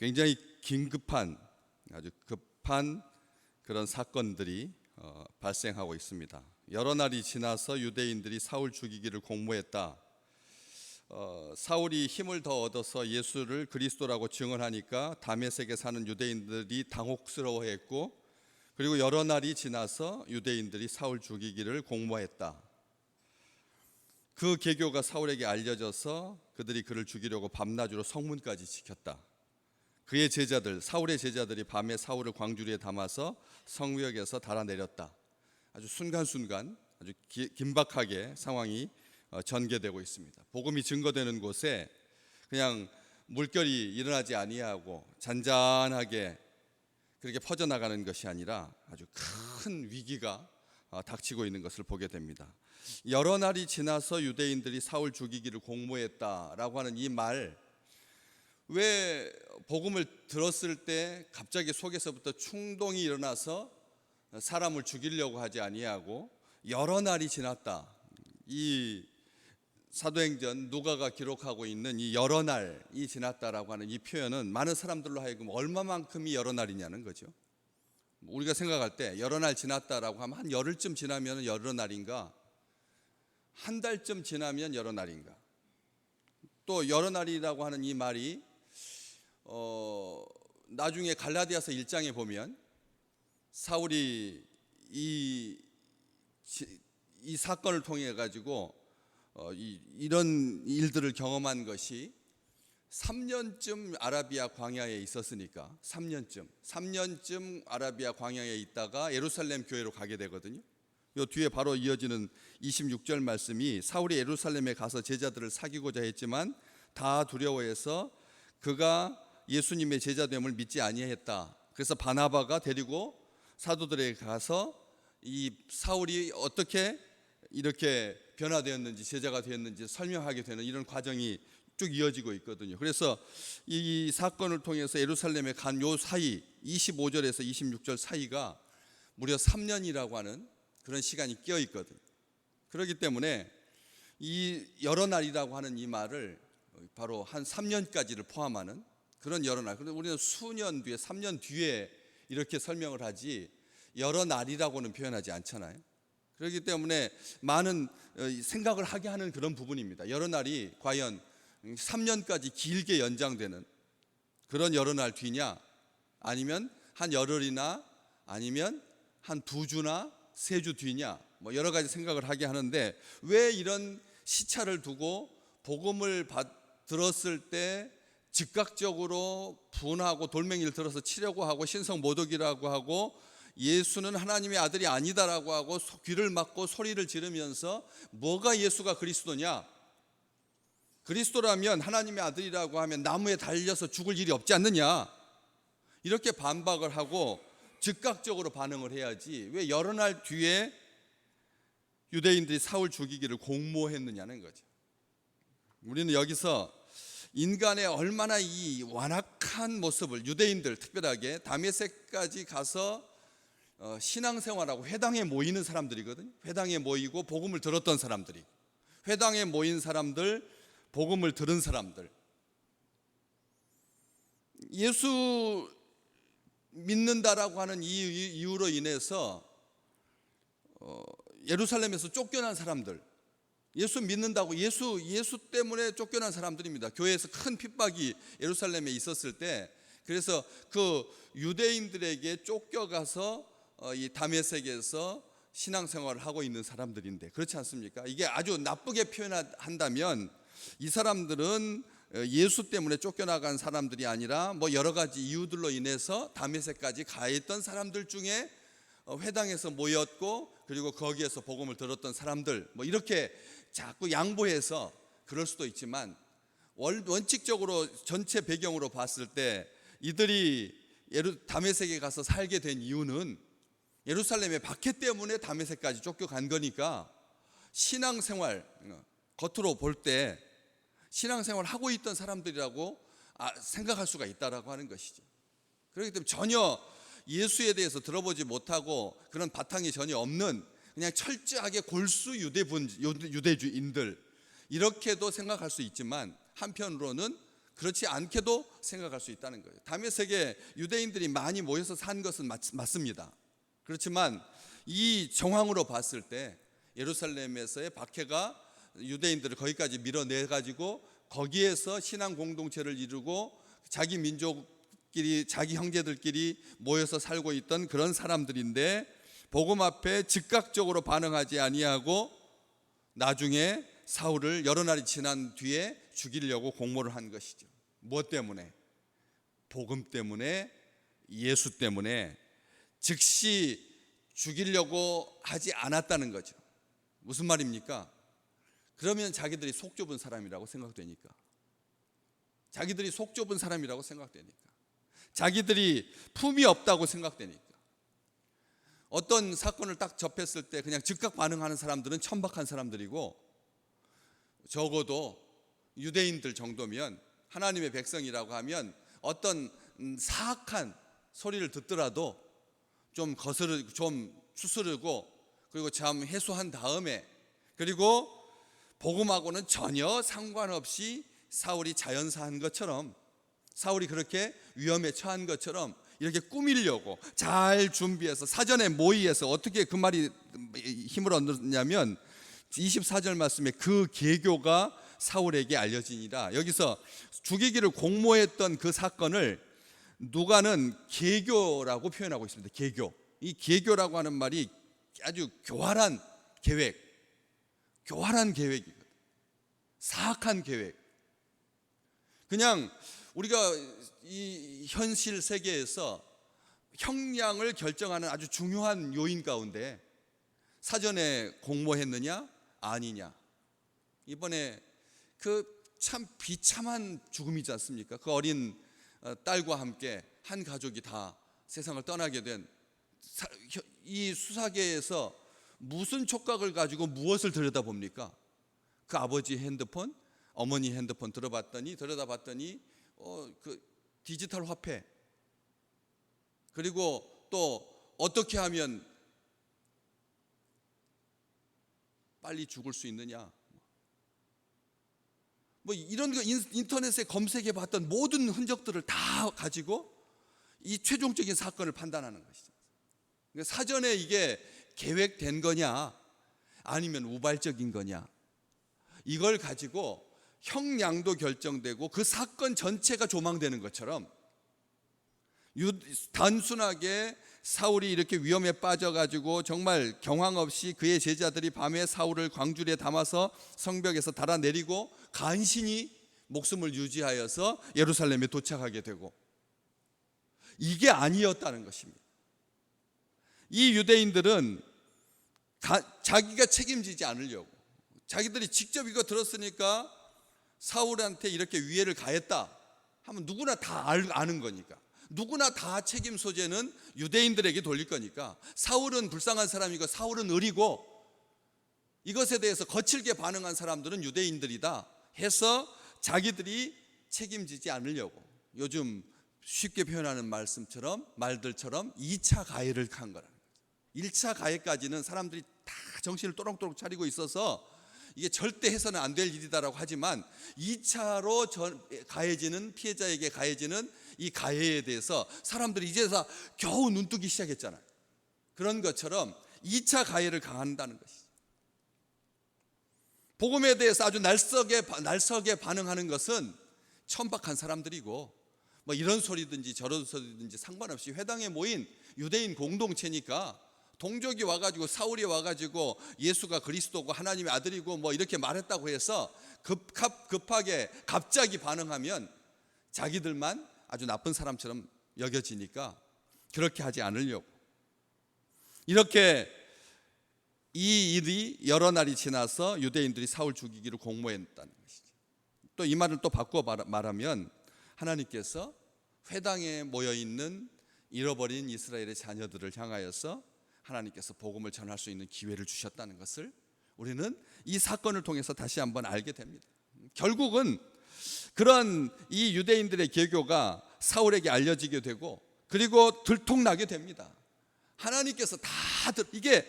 굉장히 긴급한, 아주 급한 그런 사건들이 발생하고 있습니다. 여러 날이 지나서 유대인들이 사울 죽이기를 공모했다. 사울이 힘을 더 얻어서 예수를 그리스도라고 증언하니까 다메섹에 사는 유대인들이 당혹스러워했고, 그리고 여러 날이 지나서 유대인들이 사울 죽이기를 공모했다. 그 계교가 사울에게 알려져서 그들이 그를 죽이려고 밤낮으로 성문까지 지켰다. 그의 제자들, 사울의 제자들이 밤에 사울을 광주리에 담아서 성벽에서 달아내렸다. 아주 순간순간 아주 긴박하게 상황이 전개되고 있습니다. 복음이 증거되는 곳에 그냥 물결이 일어나지 아니하고 잔잔하게 그렇게 퍼져나가는 것이 아니라 아주 큰 위기가 닥치고 있는 것을 보게 됩니다. 여러 날이 지나서 유대인들이 사울 죽이기를 공모했다라고 하는 이 말, 왜 복음을 들었을 때 갑자기 속에서부터 충동이 일어나서 사람을 죽이려고 하지 아니하고 여러 날이 지났다. 이 사도행전 누가가 기록하고 있는 이 여러 날이 지났다라고 하는 이 표현은 많은 사람들로 하여금 얼마만큼이 여러 날이냐는 거죠. 우리가 생각할 때 여러 날 지났다라고 하면 한 열흘쯤 지나면 여러 날인가, 한 달쯤 지나면 여러 날인가. 또 여러 날이라고 하는 이 말이 나중에 갈라디아서 1장에 보면 사울이 이 사건을 통해 가지고 이런 일들을 경험한 것이 3년쯤 아라비아 광야에 있었으니까 3년쯤 아라비아 광야에 있다가 예루살렘 교회로 가게 되거든요. 요 뒤에 바로 이어지는 26절 말씀이 사울이 예루살렘에 가서 제자들을 사귀고자 했지만 다 두려워해서 그가 예수님의 제자됨을 믿지 아니했다. 그래서 바나바가 데리고 사도들에게 가서 이 사울이 어떻게 이렇게 변화되었는지, 제자가 되었는지 설명하게 되는 이런 과정이 쭉 이어지고 있거든요. 그래서 이 사건을 통해서 예루살렘에 간 요 사이 25절에서 26절 사이가 무려 3년이라고 하는 그런 시간이 끼어 있거든요. 그렇기 때문에 이 여러 날이라고 하는 이 말을 바로 한 3년까지를 포함하는 그런 여러 날. 그런데 우리는 수년 뒤에, 3년 뒤에 이렇게 설명을 하지 여러 날이라고는 표현하지 않잖아요. 그렇기 때문에 많은 생각을 하게 하는 그런 부분입니다. 여러 날이 과연 3년까지 길게 연장되는 그런 여러 날 뒤냐, 아니면 한 열흘이나 아니면 한 2주나 3주 뒤냐, 뭐 여러 가지 생각을 하게 하는데, 왜 이런 시차를 두고 복음을 들었을 때 즉각적으로 분하고 돌멩이를 들어서 치려고 하고 신성 모독이라고 하고 예수는 하나님의 아들이 아니다라고 하고 귀를 막고 소리를 지르면서 뭐가 예수가 그리스도냐, 그리스도라면 하나님의 아들이라고 하면 나무에 달려서 죽을 일이 없지 않느냐, 이렇게 반박을 하고 즉각적으로 반응을 해야지 왜 여러 날 뒤에 유대인들이 사울 죽이기를 공모했느냐는 거죠. 우리는 여기서 인간의 얼마나 이 완악한 모습을, 유대인들 특별하게 다메섹까지 가서 신앙생활하고 회당에 모이는 사람들이거든요. 회당에 모이고 복음을 들었던 사람들이, 회당에 모인 사람들, 복음을 들은 사람들, 예수 믿는다라고 하는 이유로 인해서 예루살렘에서 쫓겨난 사람들, 예수 믿는다고 예수 때문에 쫓겨난 사람들입니다. 교회에서 큰 핍박이 예루살렘에 있었을 때, 그래서 그 유대인들에게 쫓겨가서 이 다메섹에서 신앙생활을 하고 있는 사람들인데, 그렇지 않습니까? 이게 아주 나쁘게 표현한다면 이 사람들은 예수 때문에 쫓겨나간 사람들이 아니라 뭐 여러 가지 이유들로 인해서 다메섹까지 가 있던 사람들 중에 회당에서 모였고, 그리고 거기에서 복음을 들었던 사람들, 뭐 이렇게 자꾸 양보해서 그럴 수도 있지만, 원칙적으로 전체 배경으로 봤을 때 이들이 다메섹에 가서 살게 된 이유는 예루살렘의 박해 때문에 다메섹까지 쫓겨간 거니까, 신앙생활, 겉으로 볼 때 신앙생활 하고 있던 사람들이라고 생각할 수가 있다라고 하는 것이죠. 그렇기 때문에 전혀 예수에 대해서 들어보지 못하고 그런 바탕이 전혀 없는 그냥 철저하게 골수 유대주인들, 이렇게도 생각할 수 있지만, 한편으로는 그렇지 않게도 생각할 수 있다는 거예요. 다메섹에 유대인들이 많이 모여서 산 것은 맞습니다. 그렇지만 이 정황으로 봤을 때 예루살렘에서의 박해가 유대인들을 거기까지 밀어내 가지고 거기에서 신앙 공동체를 이루고 자기 민족끼리 자기 형제들끼리 모여서 살고 있던 그런 사람들인데, 복음 앞에 즉각적으로 반응하지 아니하고 나중에 사울을 여러 날이 지난 뒤에 죽이려고 공모를 한 것이죠. 무엇 때문에? 복음 때문에, 예수 때문에 즉시 죽이려고 하지 않았다는 거죠. 무슨 말입니까? 그러면 자기들이 속 좁은 사람이라고 생각되니까, 자기들이 속 좁은 사람이라고 생각되니까, 자기들이 품이 없다고 생각되니까, 어떤 사건을 딱 접했을 때 그냥 즉각 반응하는 사람들은 천박한 사람들이고, 적어도 유대인들 정도면, 하나님의 백성이라고 하면 어떤 사악한 소리를 듣더라도 좀 거스르고 좀 추스르고 그리고 참 해소한 다음에, 그리고 복음하고는 전혀 상관없이 사울이 자연사한 것처럼, 사울이 그렇게 위험에 처한 것처럼 이렇게 꾸미려고 잘 준비해서 사전에 모의해서, 어떻게 그 말이 힘을 얻느냐면 24절 말씀에 그 계교가 사울에게 알려지니라. 여기서 죽이기를 공모했던 그 사건을 누가는 계교라고 표현하고 있습니다. 계교. 이 계교라고 하는 말이 아주 교활한 계획, 교활한 계획이거든. 사악한 계획. 그냥 우리가 이 현실 세계에서 형량을 결정하는 아주 중요한 요인 가운데 사전에 공모했느냐 아니냐, 이번에 그 참 비참한 죽음이지 않습니까? 그 어린 딸과 함께 한 가족이 다 세상을 떠나게 된 이 수사계에서 무슨 촉각을 가지고 무엇을 들여다봅니까? 그 아버지 핸드폰, 어머니 핸드폰 들여다봤더니 그 디지털 화폐, 그리고 또 어떻게 하면 빨리 죽을 수 있느냐, 뭐 이런 거 인터넷에 검색해 봤던 모든 흔적들을 다 가지고 이 최종적인 사건을 판단하는 것이죠. 그러니까 사전에 이게 계획된 거냐 아니면 우발적인 거냐, 이걸 가지고 형량도 결정되고 그 사건 전체가 조망되는 것처럼, 단순하게 사울이 이렇게 위험에 빠져가지고 정말 경황 없이 그의 제자들이 밤에 사울을 광주리에 담아서 성벽에서 달아내리고 간신히 목숨을 유지하여서 예루살렘에 도착하게 되고, 이게 아니었다는 것입니다. 이 유대인들은 자기가 책임지지 않으려고, 자기들이 직접 이거 들었으니까 사울한테 이렇게 위해를 가했다 하면 누구나 다 아는 거니까, 누구나 다 책임 소재는 유대인들에게 돌릴 거니까, 사울은 불쌍한 사람이고 사울은 의리고 이것에 대해서 거칠게 반응한 사람들은 유대인들이다 해서 자기들이 책임지지 않으려고, 요즘 쉽게 표현하는 말들처럼 2차 가해를 한 거라는 거예요. 1차 가해까지는 사람들이 다 정신을 또록또록 차리고 있어서 이게 절대 해서는 안 될 일이다라고 하지만, 2차로 가해지는, 피해자에게 가해지는 이 가해에 대해서 사람들이 이제서 겨우 눈뜨기 시작했잖아요. 그런 것처럼 2차 가해를 강한다는 것이죠. 복음에 대해서 아주 날석에 반응하는 것은 천박한 사람들이고, 뭐 이런 소리든지 저런 소리든지 상관없이 회당에 모인 유대인 공동체니까, 동족이 와가지고 사울이 와가지고 예수가 그리스도고 하나님의 아들이고 뭐 이렇게 말했다고 해서 급하게 갑자기 반응하면 자기들만 아주 나쁜 사람처럼 여겨지니까 그렇게 하지 않으려고, 이렇게 이 일이 여러 날이 지나서 유대인들이 사울 죽이기를 공모했다는 것이죠. 또 이 말을 또 바꾸어 말하면, 하나님께서 회당에 모여있는 잃어버린 이스라엘의 자녀들을 향하여서 하나님께서 복음을 전할 수 있는 기회를 주셨다는 것을 우리는 이 사건을 통해서 다시 한번 알게 됩니다. 결국은 그런 이 유대인들의 계교가 사울에게 알려지게 되고, 그리고 들통나게 됩니다. 하나님께서 이게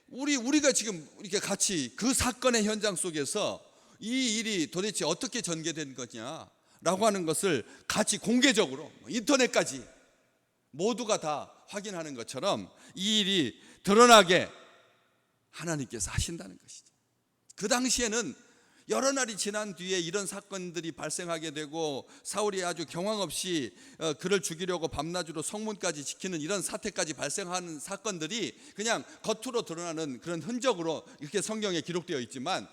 우리가 지금 이렇게 같이 그 사건의 현장 속에서 이 일이 도대체 어떻게 전개된 거냐, 라고 하는 것을 같이 공개적으로 인터넷까지 모두가 다 확인하는 것처럼 이 일이 드러나게 하나님께서 하신다는 것이죠. 그 당시에는 여러 날이 지난 뒤에 이런 사건들이 발생하게 되고 사울이 아주 경황 없이 그를 죽이려고 밤낮으로 성문까지 지키는 이런 사태까지 발생하는 사건들이 그냥 겉으로 드러나는 그런 흔적으로 이렇게 성경에 기록되어 있지만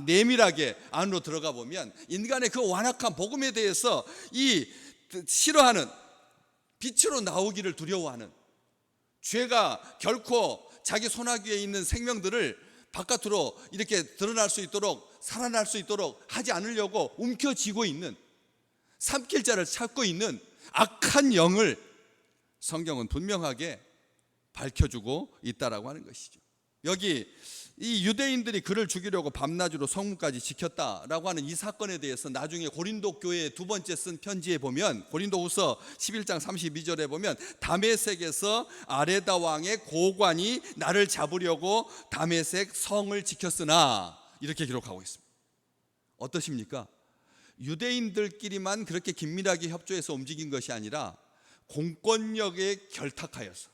내밀하게 안으로 들어가 보면 인간의 그 완악한 복음에 대해서 이 싫어하는, 빛으로 나오기를 두려워하는, 죄가 결코 자기 손아귀에 있는 생명들을 바깥으로 이렇게 드러날 수 있도록, 살아날 수 있도록 하지 않으려고 움켜쥐고 있는, 삼킬 자를 찾고 있는 악한 영을 성경은 분명하게 밝혀주고 있다라고 하는 것이죠. 여기 이 유대인들이 그를 죽이려고 밤낮으로 성문까지 지켰다라고 하는 이 사건에 대해서 나중에 고린도 교회에 두 번째 쓴 편지에 보면, 고린도후서 11장 32절에 보면 다메섹에서 아레다 왕의 고관이 나를 잡으려고 다메섹 성을 지켰으나, 이렇게 기록하고 있습니다. 어떠십니까? 유대인들끼리만 그렇게 긴밀하게 협조해서 움직인 것이 아니라 공권력에 결탁하여서,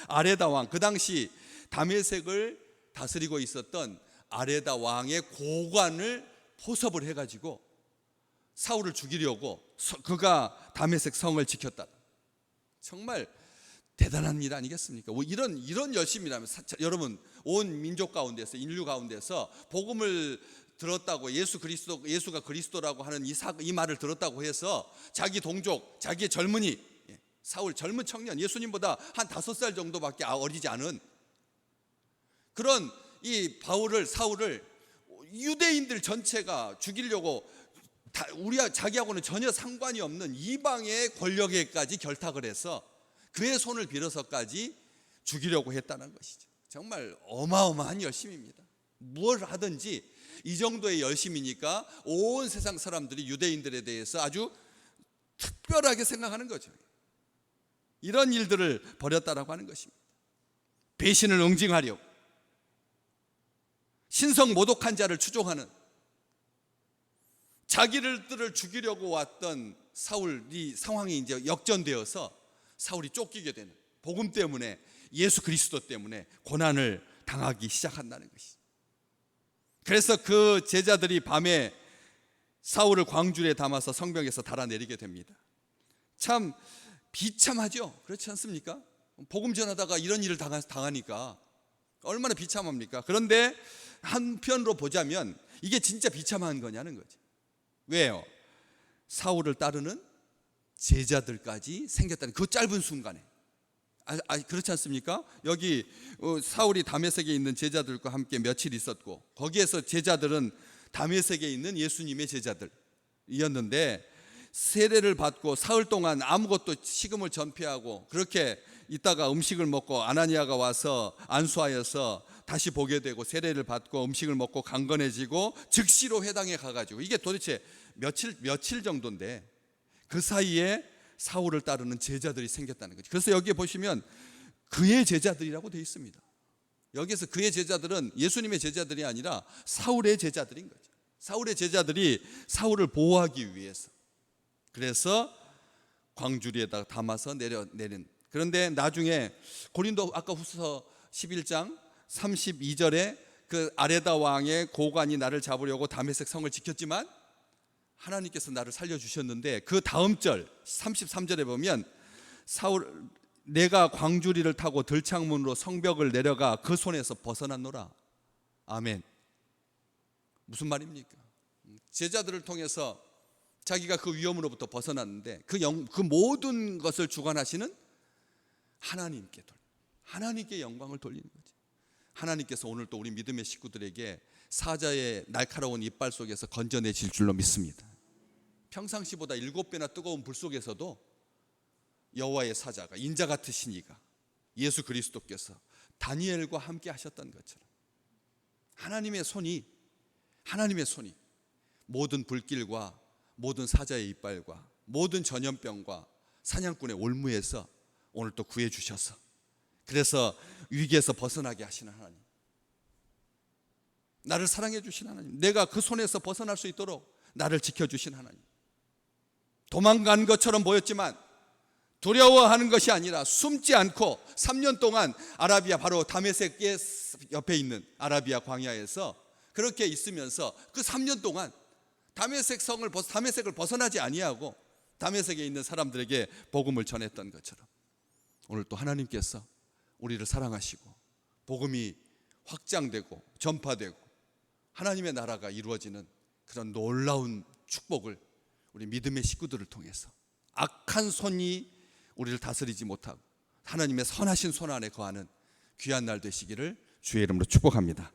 아레다 왕, 그 당시 다메섹을 다스리고 있었던 아레다 왕의 고관을 포섭을 해가지고 사울을 죽이려고 그가 다메섹 성을 지켰다. 정말 대단한 일 아니겠습니까? 이런 열심이라면 여러분, 온 민족 가운데서, 인류 가운데서 복음을 들었다고, 예수가 그리스도라고 하는 이 말을 들었다고 해서 자기 동족, 자기의 젊은이, 사울 젊은 청년, 예수님보다 한 5살 정도밖에 어리지 않은 그런 이 사울을 유대인들 전체가 죽이려고 자기하고는 전혀 상관이 없는 이방의 권력에까지 결탁을 해서 그의 손을 빌어서까지 죽이려고 했다는 것이죠. 정말 어마어마한 열심입니다. 뭘 하든지 이 정도의 열심이니까 온 세상 사람들이 유대인들에 대해서 아주 특별하게 생각하는 거죠. 이런 일들을 벌였다라고 하는 것입니다. 배신을 응징하려고, 신성 모독한 자를 추종하는, 자기들을 죽이려고 왔던 사울이 상황이 이제 역전되어서 사울이 쫓기게 되는, 복음 때문에, 예수 그리스도 때문에 고난을 당하기 시작한다는 것이죠. 그래서 그 제자들이 밤에 사울을 광줄에 담아서 성벽에서 달아내리게 됩니다. 참 비참하죠. 그렇지 않습니까? 복음 전하다가 이런 일을 당하니까 얼마나 비참합니까? 그런데 한편으로 보자면 이게 진짜 비참한 거냐는 거죠. 왜요? 사울을 따르는 제자들까지 생겼다는 그 짧은 순간에. 그렇지 않습니까? 여기 사울이 다메섹에 있는 제자들과 함께 며칠 있었고, 거기에서 제자들은 다메섹에 있는 예수님의 제자들이었는데, 세례를 받고 사흘 동안 아무것도 식음을 전폐하고 그렇게 있다가 음식을 먹고 아나니아가 와서 안수하여서 다시 보게 되고 세례를 받고 음식을 먹고 강건해지고 즉시로 회당에 가가지고, 이게 도대체 며칠 정도인데 그 사이에 사울을 따르는 제자들이 생겼다는 거죠. 그래서 여기에 보시면 그의 제자들이라고 되어 있습니다. 여기서 그의 제자들은 예수님의 제자들이 아니라 사울의 제자들인 거죠. 사울의 제자들이 사울을 보호하기 위해서, 그래서 광주리에다가 담아서 내린. 그런데 나중에 고린도 아까 후서 11장 32절에 그 아레다 왕의 고관이 나를 잡으려고 다메섹 성을 지켰지만 하나님께서 나를 살려주셨는데, 그 다음 절 33절에 보면 내가 광주리를 타고 들창문으로 성벽을 내려가 그 손에서 벗어났노라. 아멘. 무슨 말입니까? 제자들을 통해서 자기가 그 위험으로부터 벗어났는데 그 모든 것을 주관하시는 하나님께 영광을 돌리는 거죠. 하나님께서 오늘 또 우리 믿음의 식구들에게 사자의 날카로운 이빨 속에서 건져내실 줄로 믿습니다. 평상시보다 7배나 뜨거운 불 속에서도 여호와의 사자가, 인자 같으신 이가, 예수 그리스도께서 다니엘과 함께 하셨던 것처럼 하나님의 손이 모든 불길과 모든 사자의 이빨과 모든 전염병과 사냥꾼의 올무에서 오늘 또 구해 주셔서, 그래서 위기에서 벗어나게 하시는 하나님, 나를 사랑해 주신 하나님, 내가 그 손에서 벗어날 수 있도록 나를 지켜주신 하나님. 도망간 것처럼 보였지만 두려워하는 것이 아니라 숨지 않고 3년 동안 아라비아, 바로 다메섹 옆에 있는 아라비아 광야에서 그렇게 있으면서 그 3년 동안 다메섹을 벗어나지 아니하고 다메섹에 있는 사람들에게 복음을 전했던 것처럼 오늘 또 하나님께서 우리를 사랑하시고 복음이 확장되고 전파되고 하나님의 나라가 이루어지는 그런 놀라운 축복을 우리 믿음의 식구들을 통해서 악한 손이 우리를 다스리지 못하고 하나님의 선하신 손 안에 거하는 귀한 날 되시기를 주의 이름으로 축복합니다.